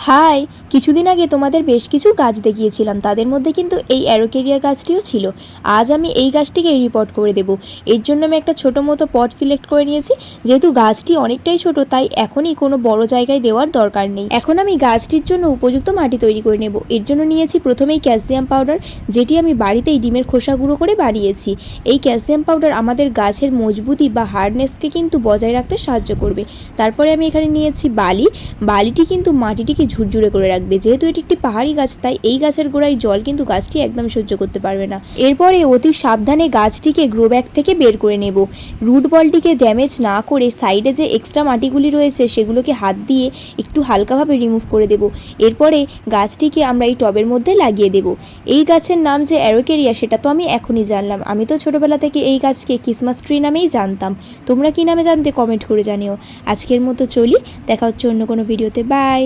High, কিছুদিন আগে তোমাদের বেশ কিছু গাছ দেখিয়েছিলাম, তাদের মধ্যে কিন্তু এই অ্যারোকেরিয়া গাছটিও ছিল। আজ আমি এই গাছটিকে রিপোর্ট করে দেব। এর জন্য আমি একটা ছোটো মতো পট সিলেক্ট করে নিয়েছি। যেহেতু গাছটি অনেকটাই ছোট, তাই এখনই কোনো বড় জায়গায় দেওয়ার দরকার নেই। এখন আমি গাছটির জন্য উপযুক্ত মাটি তৈরি করে নেব। এর জন্য নিয়েছি প্রথমেই ক্যালসিয়াম পাউডার, যেটি আমি বাড়িতেই ডিমের খোসা গুঁড়ো করে বানিয়েছি। এই ক্যালসিয়াম পাউডার আমাদের গাছের মজবুতি বা হার্ডনেসকে কিন্তু বজায় রাখতে সাহায্য করবে। তারপরে আমি এখানে নিয়েছি বালিটি কিন্তু মাটিটিকে ঝুরঝুরে করে রাখবে। যেহেতু এটি একটি পাহাড়ি গাছ, তাই এই গাছের গোড়ায় জল কিন্তু গাছটি একদম সহ্য করতে পারবে না। এরপরে অতি সাবধানে গাছটিকে গ্রো ব্যাগ থেকে বের করে নেব। রুট বলটিকে ড্যামেজ না করে সাইডে যে এক্সট্রা মাটিগুলি রয়েছে সেগুলোকে হাত দিয়ে একটু হালকাভাবে রিমুভ করে দেব। এরপরে গাছটিকে আমরা এই টবের মধ্যে লাগিয়ে দেব। এই গাছের নাম যে অ্যারোকেরিয়া, সেটা তো আমি এখনই জানলাম। আমি তো ছোটোবেলা থেকে এই গাছকে ক্রিসমাস ট্রি নামেই জানতাম। তোমরা কী নামে জানতে কমেন্ট করে জানিও। আজকের মতো চলি, দেখা হচ্ছে অন্য কোনো ভিডিওতে। বাই।